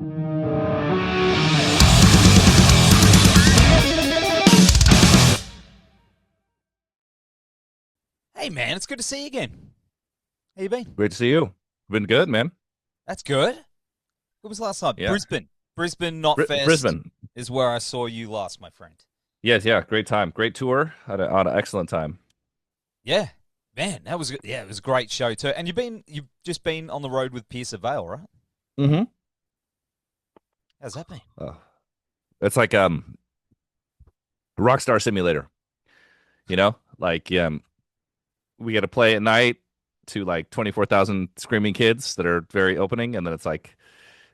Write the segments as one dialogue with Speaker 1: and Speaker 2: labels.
Speaker 1: Hey, man, it's good to see you again. How you been?
Speaker 2: Great to see you. Been good, man.
Speaker 1: That's good. What was last night?
Speaker 2: Yeah.
Speaker 1: Brisbane, not Fest.
Speaker 2: Brisbane
Speaker 1: is where I saw you last, my friend.
Speaker 2: Yes, yeah, great time, great tour. Had an excellent time.
Speaker 1: Yeah, man, that was good. Yeah, it was a great show too. And you've just been on the road with Pierce Vale, right?
Speaker 2: Mm-hmm.
Speaker 1: How's that been?
Speaker 2: It's like Rockstar Simulator. You know, like we get to play at night to like 24,000 screaming kids that are very opening, and then it's like,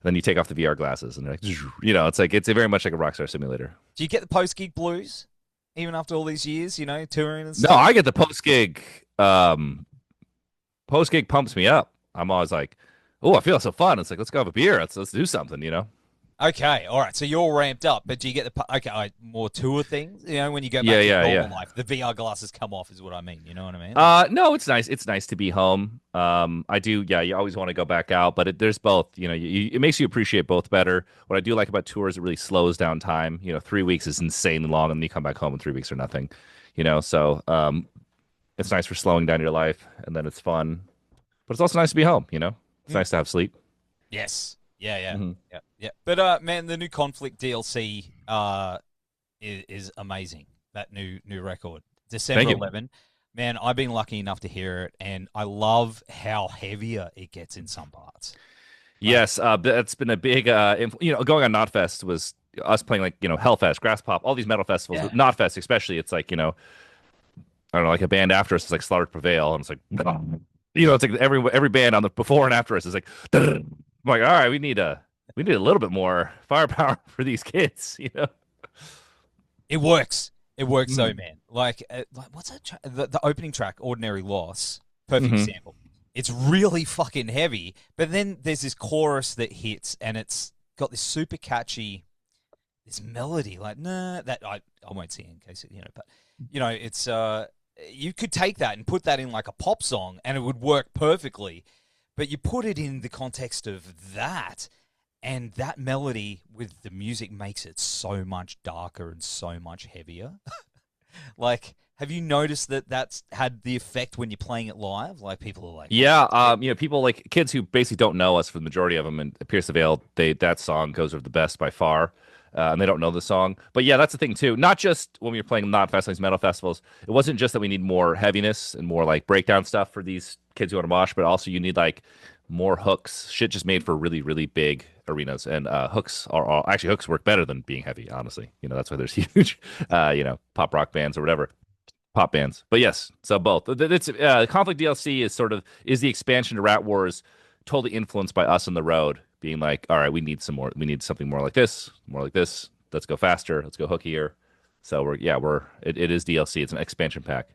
Speaker 2: then you take off the VR glasses, and like, you know, it's very much like a Rockstar Simulator.
Speaker 1: Do you get the post gig blues even after all these years? You know, touring and stuff.
Speaker 2: No, I get the post gig. Post gig pumps me up. I'm always like, oh, I feel so fun. It's like, let's go have a beer. Let's do something. You know.
Speaker 1: Okay, all right. So you're ramped up, but do you get the more tour things? You know, when you go back to normal life, the VR glasses come off, is what I mean. You know what I mean?
Speaker 2: No, it's nice. It's nice to be home. I do. Yeah, you always want to go back out, but there's both. You know, it makes you appreciate both better. What I do like about tours, it really slows down time. You know, 3 weeks is insanely long, and then you come back home in 3 weeks or nothing. You know, so it's nice for slowing down your life, and then it's fun. But it's also nice to be home. You know, it's nice to have sleep.
Speaker 1: Yes. Yeah. But man, the new Conflict DLC is amazing. That new record, December 11. Man, I've been lucky enough to hear it, and I love how heavier it gets in some parts.
Speaker 2: Yes, that's been a big, you know, going on Knotfest was us playing like, you know, Hellfest, Grass Pop, all these metal festivals. Yeah. Knotfest especially, it's like, you know, I don't know, like a band after us is like Slaughter Prevail, and it's like, you know, it's like every band on the before and after us is like. I'm like, all right, we need a little bit more firepower for these kids, you know.
Speaker 1: It works. It works though, man. Like what's that? The opening track, "Ordinary Loss," perfect example. It's really fucking heavy, but then there's this chorus that hits, and it's got this super catchy, this melody. Like, nah, that I won't sing in case you know, but you know, it's you could take that and put that in like a pop song, and it would work perfectly. But you put it in the context of that, and that melody with the music makes it so much darker and so much heavier. Like, have you noticed that that's had the effect when you're playing it live? Like, people are like...
Speaker 2: Yeah, you know, people like kids who basically don't know us for the majority of them, and Pierce the Veil, that song goes over the best by far. And they don't know the song. But yeah, that's the thing too. Not just when we were playing not festivals, metal festivals. It wasn't just that we need more heaviness and more like breakdown stuff for these kids who want to mosh, but also you need like more hooks. Shit just made for really, really big arenas. And hooks work better than being heavy, honestly. You know, that's why there's huge, you know, pop rock bands or whatever. Pop bands. But yes, so both. It's Conflict DLC is the expansion to Rat Wars, totally influenced by us on the road. Being like, all right, we need something more like this. Let's go faster. Let's go hookier. So it is DLC. It's an expansion pack.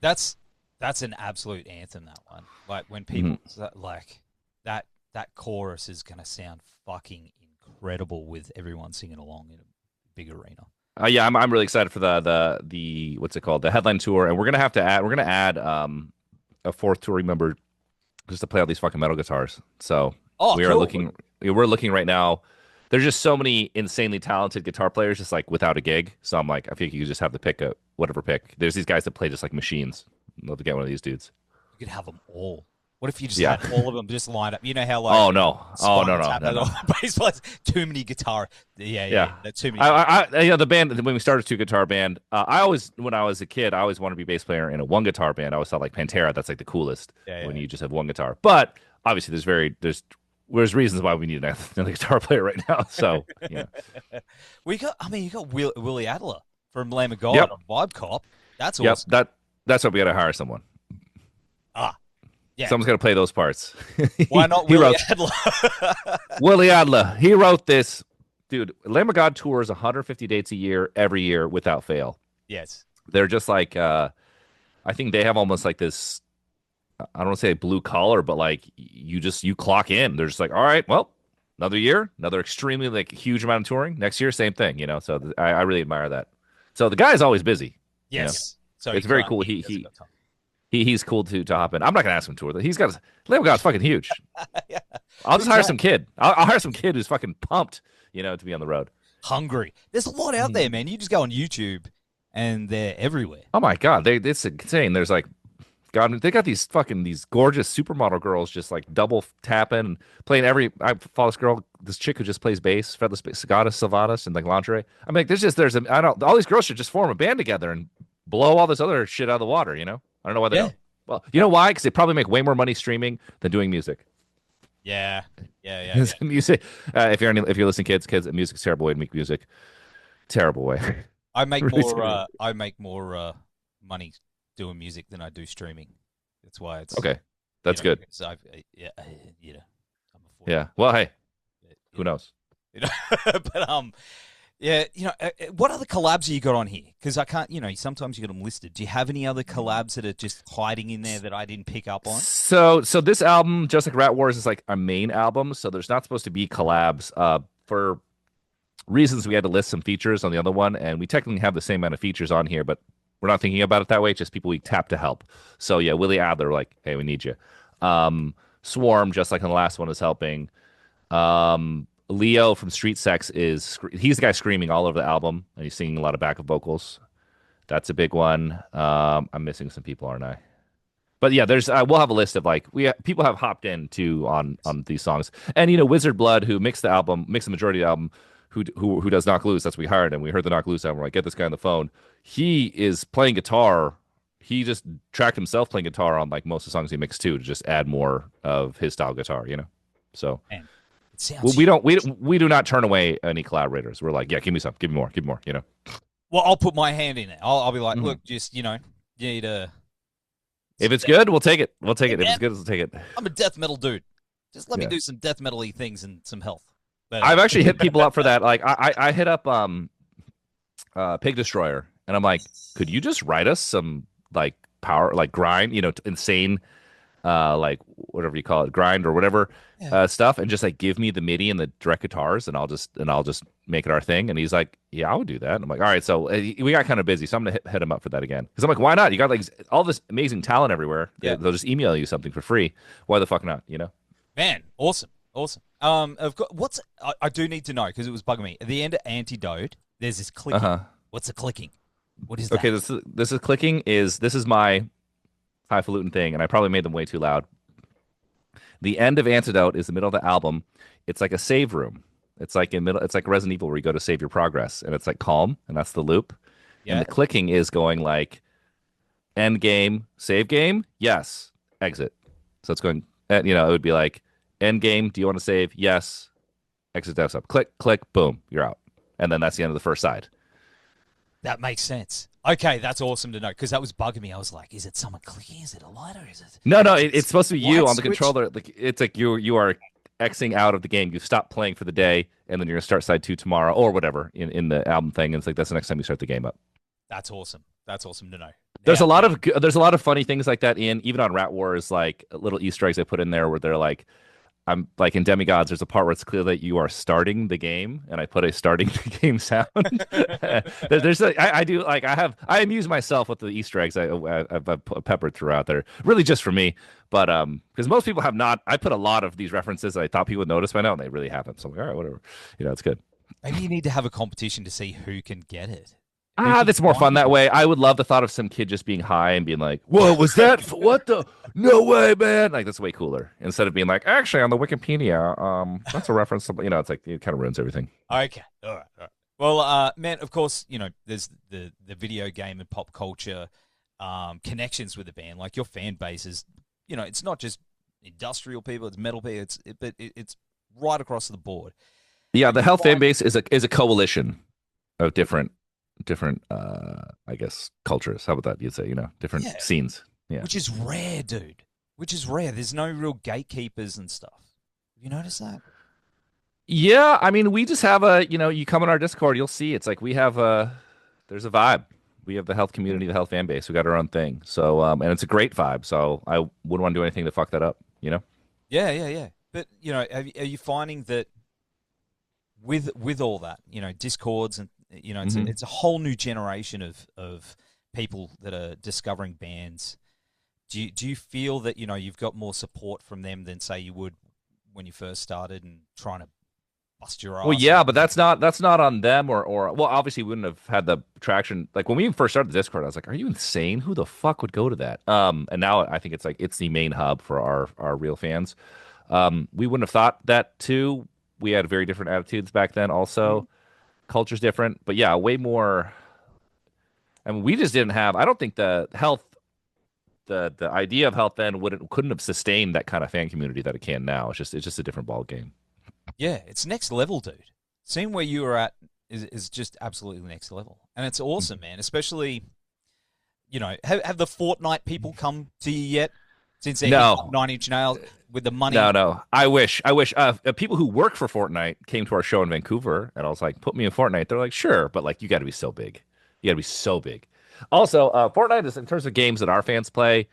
Speaker 1: That's an absolute anthem. That one, like when people like that chorus is gonna sound fucking incredible with everyone singing along in a big arena.
Speaker 2: Yeah, I'm really excited for the what's it called, the headline tour, and we're gonna add a fourth touring member just to play all these fucking metal guitars. So. We're looking right now. There's just so many insanely talented guitar players just like without a gig. So I'm like, I think you could just have to pick whatever pick. There's these guys that play just like machines. I'd love to get one of these dudes.
Speaker 1: You could have them all. What if you just had all of them just lined up? You know how like
Speaker 2: no.
Speaker 1: Bass players, too many guitar. Yeah. That's too many.
Speaker 2: You know, the band when we started a 2-guitar band. When I was a kid, I always wanted to be bass player in a 1-guitar band. I always thought like Pantera, that's like the coolest when you just have one guitar. But obviously, there's reasons why we need another guitar player right now. So, yeah.
Speaker 1: You got Willie Adler from Lamb of God on Vibe Cop. That's awesome.
Speaker 2: Yep, that's why we got to hire someone.
Speaker 1: Yeah.
Speaker 2: Someone's got to play those parts.
Speaker 1: Why not Willie Adler?
Speaker 2: Willie Adler. He wrote this. Dude, Lamb of God tours 150 dates a year, every year, without fail.
Speaker 1: Yes.
Speaker 2: They're just like, I think they have almost like this, I don't want to say blue collar, but like you clock in. They're just like, all right, well, another year, another extremely like huge amount of touring. Next year, same thing, you know. So I really admire that. So the guy is always busy.
Speaker 1: Yes.
Speaker 2: You know?
Speaker 1: So
Speaker 2: it's very cool. He's cool to hop in. I'm not gonna ask him to tour. Lamb of God's fucking huge.
Speaker 1: Yeah.
Speaker 2: I'll just hire some kid. I'll hire some kid who's fucking pumped, to be on the road.
Speaker 1: Hungry. There's a lot out there, man. You just go on YouTube and they're everywhere.
Speaker 2: Oh my God. It's insane. There's like, God, they got these gorgeous supermodel girls just like double tapping and playing I follow this chick who just plays bass, Fredless Sagata Salvadas and like lingerie. I'm like, all these girls should just form a band together and blow all this other shit out of the water, I don't know why they don't. Well, you know why? Because they probably make way more money streaming than doing music.
Speaker 1: Yeah.
Speaker 2: Music. If you're listening, kids, music's a terrible way to make music. Terrible way.
Speaker 1: I make more. I make more money doing music than I do streaming. That's why it's
Speaker 2: okay. That's good.
Speaker 1: I'm
Speaker 2: yeah. Well, hey, who knows?
Speaker 1: But what other collabs have you got on here? Because I can't. Sometimes you got them listed. Do you have any other collabs that are just hiding in there that I didn't pick up on?
Speaker 2: So this album, just like Rat Wars, is like our main album. So there's not supposed to be collabs. For reasons, we had to list some features on the other one, and we technically have the same amount of features on here, but we're not thinking about it that way. It's just people we tap to help. So yeah, Willie Adler, like, hey, we need you. Swarm, just like on the last one, is helping. Leo from Street Sex he's the guy screaming all over the album, and he's singing a lot of backup vocals. That's a big one. I'm missing some people, aren't I? But yeah, there's we'll have a list of like people have hopped in too on these songs, and Wizard Blood, who mixed the majority of the album, who does Knock Loose. That's what we hired, and we heard the Knock Loose album. We're like, get this guy on the phone. He is playing guitar. He just tracked himself playing guitar on like most of the songs he mixed too, to just add more of his style guitar, So
Speaker 1: man, it sounds
Speaker 2: we do not turn away any collaborators. We're like, yeah, give me more,
Speaker 1: Well, I'll put my hand in it. I'll be like, look, just you need to.
Speaker 2: If it's good, we'll take it. We'll take it. If it's good, we'll take it.
Speaker 1: I'm a death metal dude. Just let me do some death metal-y things and some health. But,
Speaker 2: I've actually hit people up for that. Like I hit up Pig Destroyer, and I'm like, could you just write us some like power, like grind, insane, like whatever you call it, grind or whatever stuff, and just like give me the MIDI and the direct guitars, and I'll just make it our thing. And he's like, yeah, I would do that. And I'm like, all right. So we got kind of busy, so I'm gonna hit him up for that again, because I'm like, why not? You got like all this amazing talent everywhere. Yeah. They'll just email you something for free. Why the fuck not?
Speaker 1: Man, awesome. I've got I do need to know, because it was bugging me. At the end of Antidote, there's this clicking. What's the clicking? What is that?
Speaker 2: Okay, this is clicking. This is my highfalutin thing, and I probably made them way too loud. The end of Antidote is the middle of the album. It's like a save room. It's like It's like Resident Evil, where you go to save your progress, and it's like calm, and that's the loop. Yeah. And the clicking is going like end game, save game, yes, exit. So it's going. It would be like end game. Do you want to save? Yes. Exit desktop. Click, click, boom. You're out. And then that's the end of the first side.
Speaker 1: That makes sense. Okay, that's awesome to know, because that was bugging me. I was like, is it someone clicking? Is it a light, or is it?
Speaker 2: No, it's supposed to be you on the controller. Like, it's like you are Xing out of the game. You stop playing for the day, and then you're gonna start side 2 tomorrow or whatever in the album thing. And it's like that's the next time you start the game up.
Speaker 1: That's awesome. That's awesome to know.
Speaker 2: There's a lot of funny things like that even on Rat Wars, like little Easter eggs they put in there where they're like, I'm like in Demigods, there's a part where it's clear that you are starting the game, and I put a starting the game sound. I amuse myself with the Easter eggs I've peppered throughout there, really just for me, but because most people have not. I put a lot of these references that I thought people would notice by now, and they really haven't. So I'm like, all right, whatever, it's good.
Speaker 1: Maybe you need to have a competition to see who can get it.
Speaker 2: That's more fun that way. I would love the thought of some kid just being high and being like, "What was that? What the? No way, man!" Like, that's way cooler, instead of being like, "Actually, on the Wikipedia, that's a reference." It's like it kind of ruins everything.
Speaker 1: Okay, all right. Well, man, of course, there's the video game and pop culture connections with the band. Like, your fan base is, it's not just industrial people; it's metal people. It's right across the board.
Speaker 2: Yeah, the Health fan base is a coalition of different I guess cultures. How about that? You'd say, different scenes. Yeah.
Speaker 1: Which is rare, dude. Which is rare. There's no real gatekeepers and stuff. Have you noticed that?
Speaker 2: Yeah, I mean, we just have you come on our Discord, you'll see it's like we have there's a vibe. We have the health community, the health fan base. We got our own thing. So and it's a great vibe. So I wouldn't want to do anything to fuck that up,
Speaker 1: Yeah. But are you finding that with all that, Discords and it's a whole new generation of people that are discovering bands. Do you feel that you've got more support from them than, say, you would when you first started and trying to bust your ass.
Speaker 2: Well, yeah, but that's not on them or well, obviously we wouldn't have had the traction. Like when we first started the Discord, I was like, "Are you insane? Who the fuck would go to that?" And now I think it's like it's the main hub for our real fans. We wouldn't have thought that too. We had very different attitudes back then. Also, culture's different, but yeah, way more. I mean, we just didn't have. I don't think the health, the idea of health then couldn't have sustained that kind of fan community that it can now. It's just a different ball game.
Speaker 1: Yeah, it's next level, dude. Seeing where you were at is just absolutely next level, and it's awesome, man. Especially, have the Fortnite people come to you yet? Since they hit 9 Inch Nails with the money.
Speaker 2: No. I wish. People who work for Fortnite came to our show in Vancouver, and I was like, "Put me in Fortnite." They're like, "Sure," but like, you got to be so big. You got to be so big. Also, Fortnite is in terms of games that our fans play.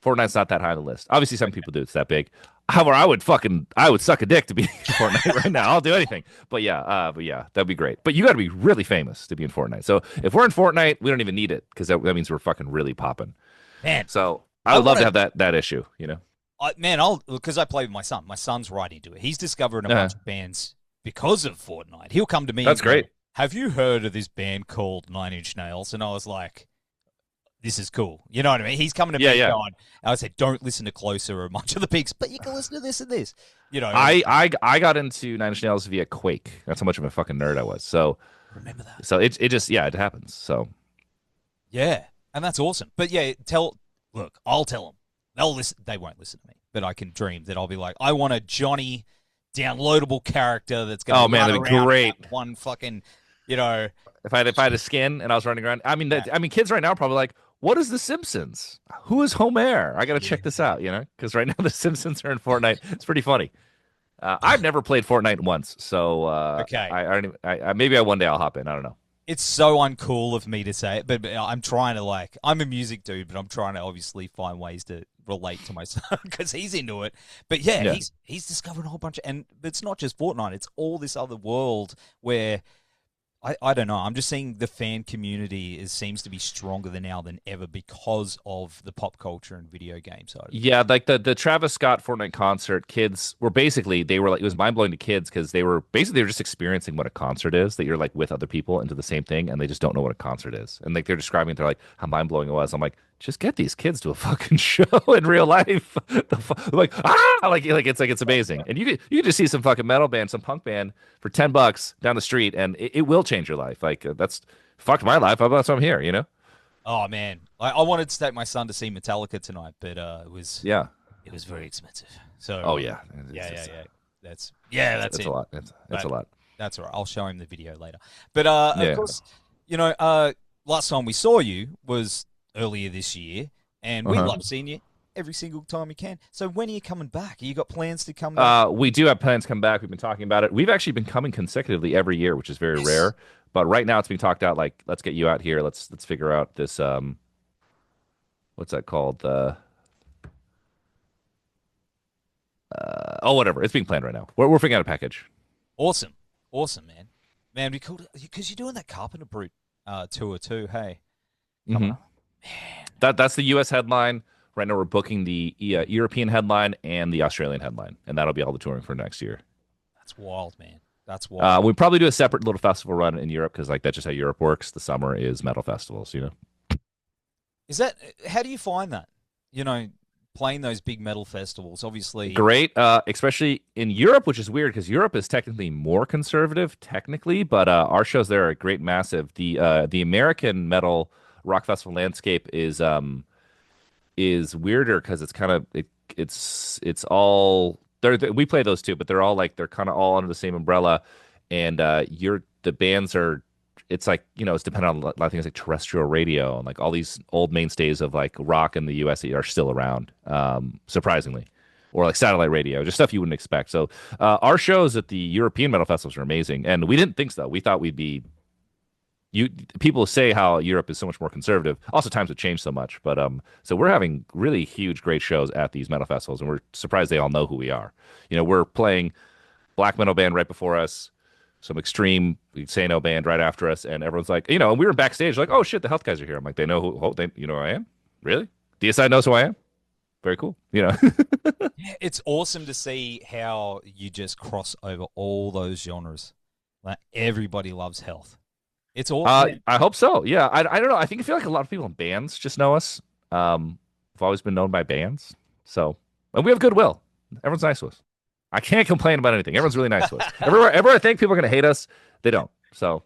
Speaker 2: Fortnite's not that high on the list. Obviously, some people do. It's that big. However, I would suck a dick to be in Fortnite right now. I'll do anything. But yeah, that'd be great. But you got to be really famous to be in Fortnite. So if we're in Fortnite, we don't even need it because that means we're fucking really popping.
Speaker 1: Man,
Speaker 2: so I would love to have that issue.
Speaker 1: because I play with my son. My son's right into it. He's discovering a bunch of bands because of Fortnite. He'll come to me.
Speaker 2: That's great.
Speaker 1: Have you heard of this band called 9 Inch Nails? And I was like, this is cool. You know what I mean? He's coming to me going, I said, don't listen to Closer or a bunch of the Pigs, but you can listen to this and this.
Speaker 2: I got into 9 Inch Nails via Quake. That's how much of a fucking nerd I was. So
Speaker 1: remember that.
Speaker 2: So it just it happens. So
Speaker 1: yeah, and that's awesome. But yeah, I'll tell them. They'll listen. They won't listen to me, but I can dream that I'll be like, I want a Johnny downloadable character that's going to
Speaker 2: that'd be great.
Speaker 1: One fucking,
Speaker 2: If I had a skin and I was running around, I mean, kids right now are probably like, "What is The Simpsons? Who is Homer? I got to check this out." Because right now The Simpsons are in Fortnite. It's pretty funny. I've never played Fortnite once, so
Speaker 1: okay.
Speaker 2: I maybe one day I'll hop in. I don't know.
Speaker 1: It's so uncool of me to say it, but I'm trying to I'm a music dude, but I'm trying to obviously find ways to relate to my son because he's into it. But yeah, he's discovering a whole bunch and it's not just Fortnite; it's all this other world where. I don't know. I'm just seeing the fan community seems to be stronger now than ever because of the pop culture and video game side.
Speaker 2: Yeah, like the Travis Scott Fortnite concert, kids were it was mind blowing to kids because they were just experiencing what a concert is. That you're like with other people into the same thing, and they just don't know what a concert is. And like they're describing it, they're like how mind blowing it was. I'm like, just get these kids to a fucking show in real life. It's amazing. And you could just see some fucking metal band, some punk band for $10 down the street, and it will change your life. Like that's fucked my life. That's why I'm here.
Speaker 1: Oh man, I wanted to take my son to see Metallica tonight, but it was very expensive. So
Speaker 2: yeah.
Speaker 1: That's it.
Speaker 2: A lot. That's a lot.
Speaker 1: That's all right. I'll show him the video later. But of course, last time we saw you was earlier this year, and we love seeing you every single time you can. So when are you coming back? You got plans to come back?
Speaker 2: We do have plans to come back. We've been talking about it. We've actually been coming consecutively every year, which is very rare. But right now it's being talked out like, let's get you out here. Let's figure out this what's that called? Whatever. It's being planned right now. We're figuring out a package.
Speaker 1: Awesome, man. Man, we could because you're doing that Carpenter Brute tour too. Hey, come on. Man.
Speaker 2: That's the U.S. headline. Right now we're booking the European headline and the Australian headline, and that'll be all the touring for next year.
Speaker 1: That's wild, man. That's wild.
Speaker 2: We probably do a separate little festival run in Europe because that's just how Europe works. The summer is metal festivals,
Speaker 1: Is that how do you find that? Playing those big metal festivals, obviously.
Speaker 2: Great, especially in Europe, which is weird because Europe is technically more conservative, but our shows there are great, massive. The American metal rock festival landscape is weirder because it's kind of it's all we play those too, but they're kind of all under the same umbrella, and the bands are. It's like, it's dependent on a lot of things like terrestrial radio and like all these old mainstays of like rock in the US are still around, surprisingly, or like satellite radio, just stuff you wouldn't expect. So our shows at the European metal festivals are amazing, and we didn't think so. We thought we'd be. People say how Europe is so much more conservative. Also, times have changed so much, but so we're having really huge, great shows at these metal festivals, and we're surprised they all know who we are. We're playing black metal band right before us. Some extreme Sano band right after us, and everyone's like, and we were backstage like, oh shit, the health guys are here. I'm like, they know who I am? Really? DSI knows who I am? very cool. You know.
Speaker 1: Yeah, it's awesome to see how you just cross over all those genres. Like everybody loves health. It's all. Yeah.
Speaker 2: I hope so. Yeah, I don't know. I feel like a lot of people in bands just know us. We've always been known by bands, so and we have goodwill. Everyone's nice to us. I can't complain about anything. Everyone's really nice to us. Everywhere I think people are gonna hate us, they don't. So,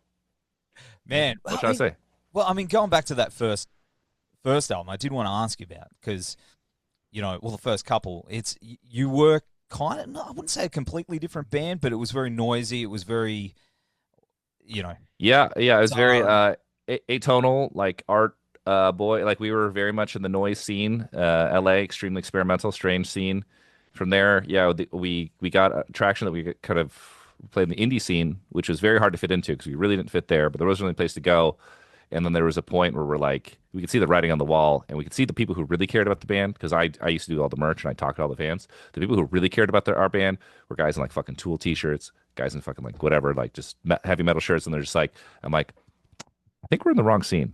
Speaker 1: Man,
Speaker 2: what should I say?
Speaker 1: Well, I mean, going back to that first album, I did want to ask you about because, the first couple, you were kind of, I wouldn't say a completely different band, but it was very noisy. It was very,
Speaker 2: Yeah, it was very
Speaker 1: dark.
Speaker 2: atonal, like art boy. Like we were very much in the noise scene, LA, extremely experimental, strange scene. From there, yeah, we got traction that we kind of played in the indie scene, which was very hard to fit into because we really didn't fit there, but there wasn't really a place to go. And then there was a point where we could see the writing on the wall, and we could see the people who really cared about the band because I used to do all the merch and I talked to all the fans. The people who really cared about our band were guys in like fucking Tool t-shirts, guys in fucking like whatever, like just heavy metal shirts, and they're just like, I'm like, I think we're in the wrong scene.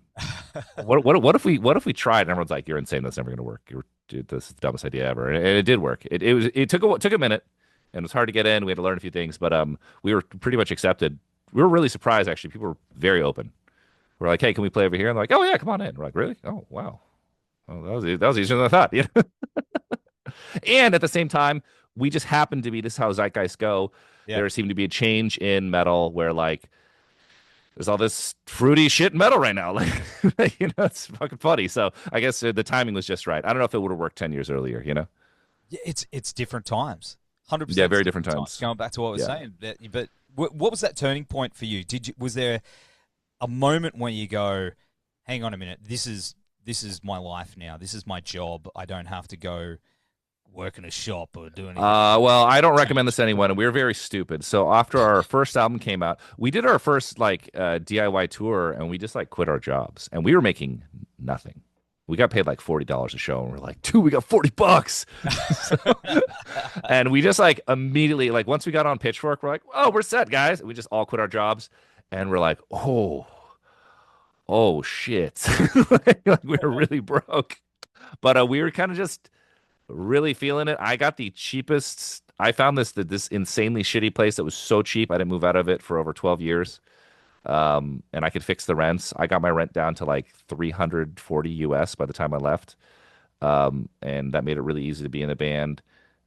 Speaker 2: What if we tried? And everyone's like, you're insane. That's never going to work. Dude, this is the dumbest idea ever. And it did work. It took a minute, and it was hard to get in. We had to learn a few things, but we were pretty much accepted. We were really surprised actually. People were very open. We're like, hey, can we play over here? And they're like, oh yeah, come on in. We're like, really? Oh wow. Oh, that was easier than I thought. Yeah. And at the same time, we just happened to be this is how zeitgeist go.
Speaker 1: Yeah.
Speaker 2: There seemed to be a change in metal where like there's all this fruity shit in metal right now. Like, it's fucking funny. So I guess the timing was just right. I don't know if it would have worked 10 years earlier,
Speaker 1: Yeah, it's different times. 100%.
Speaker 2: Yeah, very different times.
Speaker 1: Going back to what I was
Speaker 2: Yeah.
Speaker 1: saying, but what was that turning point for you? Was there a moment where you go, hang on a minute, this is my life now. This is my job. I don't have to go work in a shop or do anything.
Speaker 2: Well, I don't recommend this to anyone, and we were very stupid. So after our first album came out, we did our first like DIY tour, and we just like quit our jobs, and we were making nothing. We got paid like $40 a show, and we're like, dude, we got $40. And we just like immediately, like once we got on Pitchfork, we're like, oh, we're set, guys. And we just all quit our jobs, and we're like, oh shit, like we were really broke. But we were kind of just really feeling it. I got the cheapest. I found this insanely shitty place that was so cheap. I didn't move out of it for over 12 years. And I could fix the rents. I got my rent down to like 340 US by the time I left. And that made it really easy to be in the band.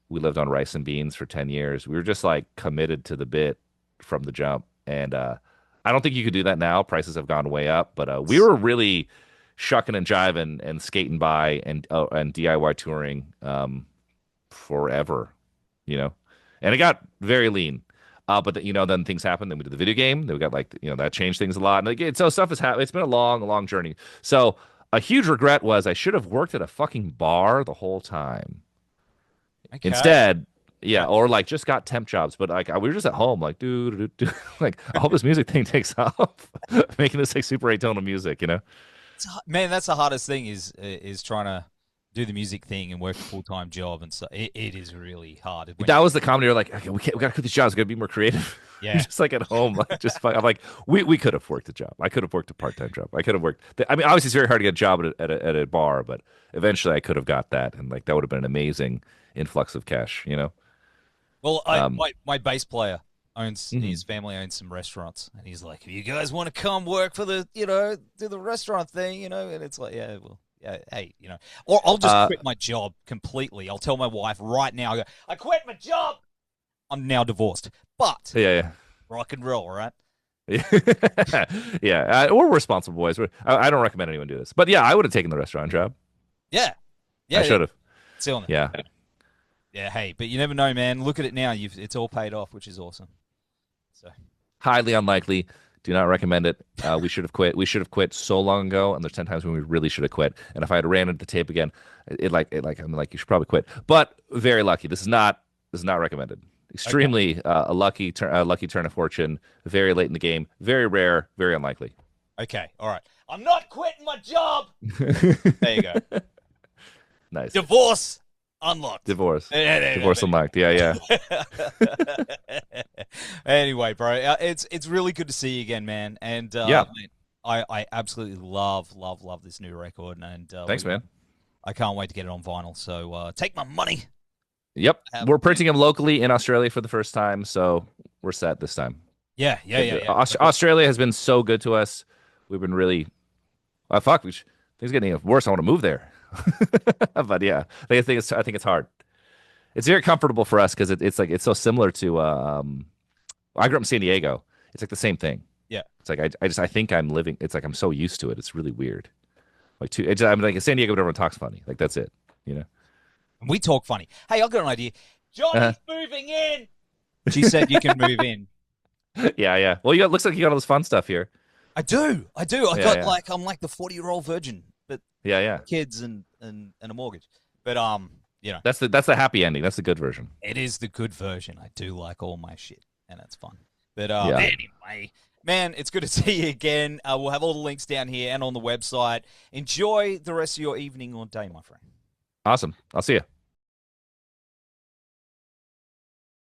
Speaker 2: We lived on rice and beans for 10 years. We were just like committed to the bit from the jump. And I don't think you could do that now. Prices have gone way up, but we were really shucking and jiving and skating by and DIY touring forever, and it got very lean. But then things happened. Then we did the video game. Then we got like that changed things a lot. And again, so stuff has happened. It's been a long journey. So a huge regret was I should have worked at a fucking bar the whole time.
Speaker 1: Okay.
Speaker 2: Instead, yeah, or like just got temp jobs. But like we were just at home, like like I hope this music thing takes off, making this like super atonal music,
Speaker 1: Man, that's the hardest thing is trying to do the music thing and work a full-time job, and so it is really hard.
Speaker 2: That was the comedy. You're like, okay, we gotta quit these jobs. We gotta be more creative.
Speaker 1: Yeah,
Speaker 2: just like at home, like I'm like, we could have worked a job. I could have worked a part-time job. I could have worked. I mean, obviously, it's very hard to get a job at a bar, but eventually, I could have got that, and like that would have been an amazing influx of cash.
Speaker 1: Well, my bass player owns his family owns some restaurants, and he's like, if you guys want to come work for the do the restaurant thing, and it's like, yeah, well, yeah, hey, or I'll just quit my job completely. I'll tell my wife right now, I quit my job. I'm now divorced, but
Speaker 2: yeah.
Speaker 1: Rock and roll, right?
Speaker 2: Yeah, we're responsible boys. I don't recommend anyone do this, but yeah, I would have taken the restaurant job.
Speaker 1: Yeah,
Speaker 2: I should have.
Speaker 1: Still,
Speaker 2: yeah.
Speaker 1: Yeah, hey, but you never know, man. Look at it now. It's all paid off, which is awesome. So
Speaker 2: highly unlikely. Do not recommend it. We should have quit. We should have quit so long ago, and there's 10 times when we really should have quit. And if I had ran into the tape again, I'm like you should probably quit. But very lucky. This is not recommended. Extremely a lucky turn of fortune. Very late in the game. Very rare. Very unlikely.
Speaker 1: Okay, all right. I'm not quitting my job. There you go.
Speaker 2: Nice.
Speaker 1: Divorce unlocked.
Speaker 2: Divorce
Speaker 1: Divorce
Speaker 2: unlocked. Yeah.
Speaker 1: Anyway, bro, it's really good to see you again, man. And
Speaker 2: yeah,
Speaker 1: I absolutely love this new record. And
Speaker 2: thanks, man.
Speaker 1: I can't wait to get it on vinyl. So take my money.
Speaker 2: Yep, we're printing them locally in Australia for the first time, so we're set this time.
Speaker 1: Yeah.
Speaker 2: Australia has been so good to us. We've been really, fuck, things are getting worse. I want to move there, but yeah, I think it's hard. It's very comfortable for us because it's so similar to. I grew up in San Diego. It's like the same thing.
Speaker 1: Yeah,
Speaker 2: it's like I think I'm living. It's like I'm so used to it. It's really weird. I'm like in San Diego, but everyone talks funny. Like that's it.
Speaker 1: We talk funny. Hey, I've got an idea. Johnny's moving in. She said you can move in.
Speaker 2: Yeah. Well, looks like you got all this fun stuff here.
Speaker 1: I do. I'm like the 40-year-old virgin, but kids and a mortgage. But
Speaker 2: that's the happy ending. That's the good version.
Speaker 1: It is the good version. I do like all my shit, and that's fun. But anyway, man, it's good to see you again. We'll have all the links down here and on the website. Enjoy the rest of your evening or day, my friend.
Speaker 2: Awesome. I'll see you.